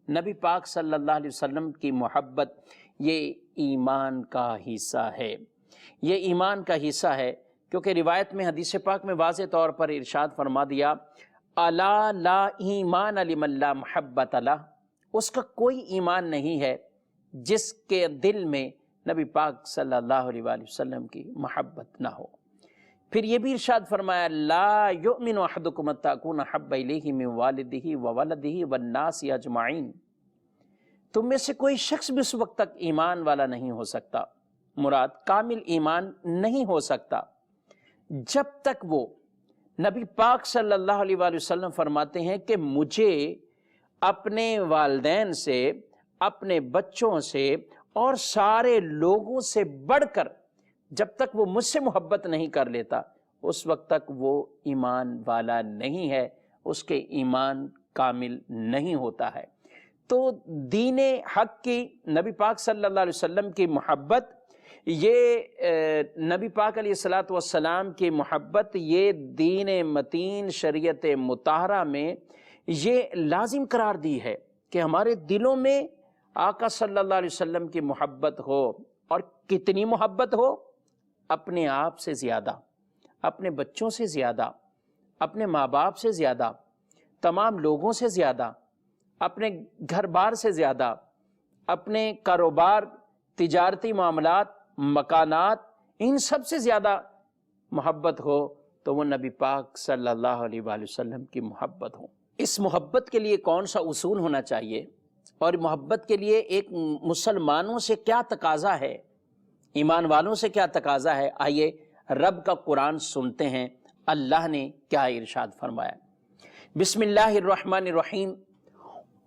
نبی پاک صلی اللہ علیہ وسلم کی محبت یہ ایمان کا حصہ ہے، یہ ایمان کا حصہ ہے، کیونکہ روایت میں حدیث پاک میں واضح طور پر ارشاد فرما دیا الا لا ایمان لمن لا محبت لہ، اس کا کوئی ایمان نہیں ہے جس کے دل میں نبی پاک صلی اللہ علیہ وآلہ وسلم کی محبت نہ ہو۔ پھر یہ بھی ارشاد فرمایا لا یؤمن احدکم حتی اکون احب الیہ من والدہ وولدہ والناس اجمعین، تم میں سے کوئی شخص بھی اس وقت تک ایمان والا نہیں ہو سکتا، مراد کامل ایمان نہیں ہو سکتا، جب تک وہ نبی پاک صلی اللہ علیہ وآلہ وسلم فرماتے ہیں کہ مجھے اپنے والدین سے، اپنے بچوں سے اور سارے لوگوں سے بڑھ کر جب تک وہ مجھ سے محبت نہیں کر لیتا اس وقت تک وہ ایمان والا نہیں ہے، اس کے ایمان کامل نہیں ہوتا ہے۔ تو دین حق کی، نبی پاک صلی اللہ علیہ وسلم کی محبت، یہ نبی پاک علیہ الصلاۃ والسلام کی محبت، یہ دین متین شریعت مطہرہ میں یہ لازم قرار دی ہے کہ ہمارے دلوں میں آقا صلی اللہ علیہ وسلم کی محبت ہو، اور کتنی محبت ہو؟ اپنے آپ سے زیادہ، اپنے بچوں سے زیادہ، اپنے ماں باپ سے زیادہ، تمام لوگوں سے زیادہ، اپنے گھر بار سے زیادہ، اپنے کاروبار، تجارتی معاملات، مکانات، ان سب سے زیادہ محبت ہو تو وہ نبی پاک صلی اللہ علیہ وآلہ وسلم کی محبت ہو۔ اس محبت کے لیے کون سا اصول ہونا چاہیے، اور محبت کے لیے ایک مسلمانوں سے کیا تقاضا ہے، ایمان والوں سے کیا تقاضا ہے؟ آئیے رب کا قرآن سنتے ہیں، اللہ نے کیا ارشاد فرمایا۔ بسم اللہ الرحمن الرحیم،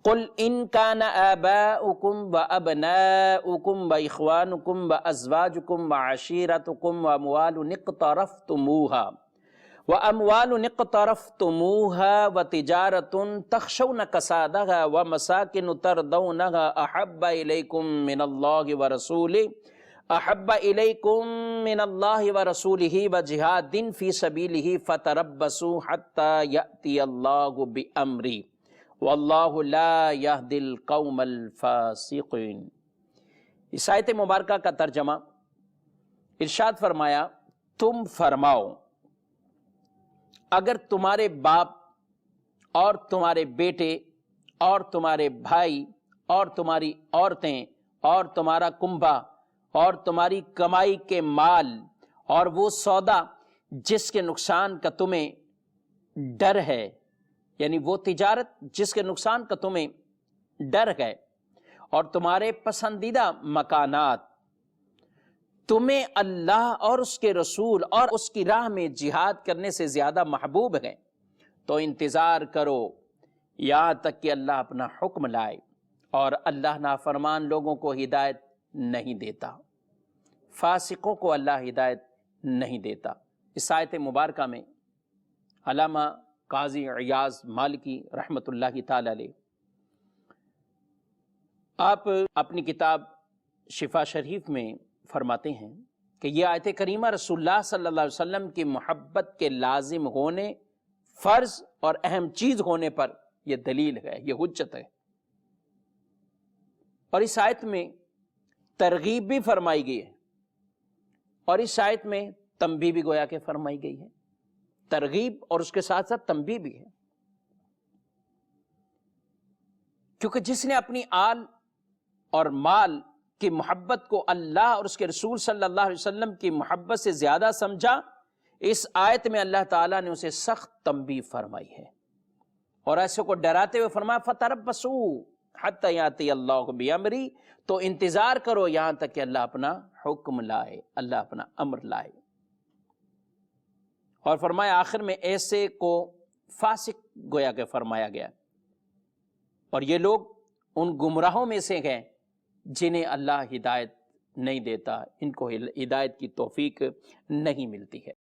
قل ان کان آباؤکم وابناؤکم واخوانکم وازواجکم وعشیرتکم واموال اقترفتموها وتجارة تخشون کسادها ومساکن ترضونها احب الیکم من اللہ ورسولہ وجہاد فی سبیلہ فتربصوا حتی یأتی اللہ بامرہ واللہ لا یہدی القوم الفاسقین۔ اس آیت مبارکہ کا ترجمہ، ارشاد فرمایا تم فرماؤ اگر تمہارے باپ اور تمہارے بیٹے اور تمہارے بھائی اور تمہاری عورتیں اور تمہارا کنبہ اور تمہاری کمائی کے مال اور وہ سودا جس کے نقصان کا تمہیں ڈر ہے، یعنی وہ تجارت جس کے نقصان کا تمہیں ڈر ہے، اور تمہارے پسندیدہ مکانات تمہیں اللہ اور اس کے رسول اور اس کی راہ میں جہاد کرنے سے زیادہ محبوب ہے، تو انتظار کرو یہاں تک کہ اللہ اپنا حکم لائے، اور اللہ نافرمان لوگوں کو ہدایت نہیں دیتا، فاسقوں کو اللہ ہدایت نہیں دیتا۔ اس آیت مبارکہ میں علامہ قاضی عیاض مالکی رحمۃ اللہ تعالی علیہ، آپ اپنی کتاب شفا شریف میں فرماتے ہیں کہ یہ آیت کریمہ رسول اللہ صلی اللہ علیہ وسلم کی محبت کے لازم ہونے، فرض اور اہم چیز ہونے پر یہ دلیل ہے، یہ حجت ہے۔ اور اس آیت میں ترغیب بھی فرمائی گئی ہے، اور اس آیت میں تنبیہ بھی گویا کہ فرمائی گئی ہے، ترغیب اور اس کے ساتھ ساتھ تنبیہ بھی ہے، کیونکہ جس نے اپنی آل اور مال کی محبت کو اللہ اور اس کے رسول صلی اللہ علیہ وسلم کی محبت سے زیادہ سمجھا، اس آیت میں اللہ تعالیٰ نے اسے سخت تنبیہ فرمائی ہے، اور ایسے کو ڈراتے ہوئے فرمایا فَتَرَبَّصُوا حَتَّى يَأْتِيَ اللَّهُ بِأَمْرِهِ، تو انتظار کرو یہاں تک کہ اللہ اپنا حکم لائے، اللہ اپنا امر لائے۔ اور فرمایا آخر میں ایسے کو فاسق گویا کہ فرمایا گیا، اور یہ لوگ ان گمراہوں میں سے ہیں جنہیں اللہ ہدایت نہیں دیتا، ان کو ہدایت کی توفیق نہیں ملتی ہے۔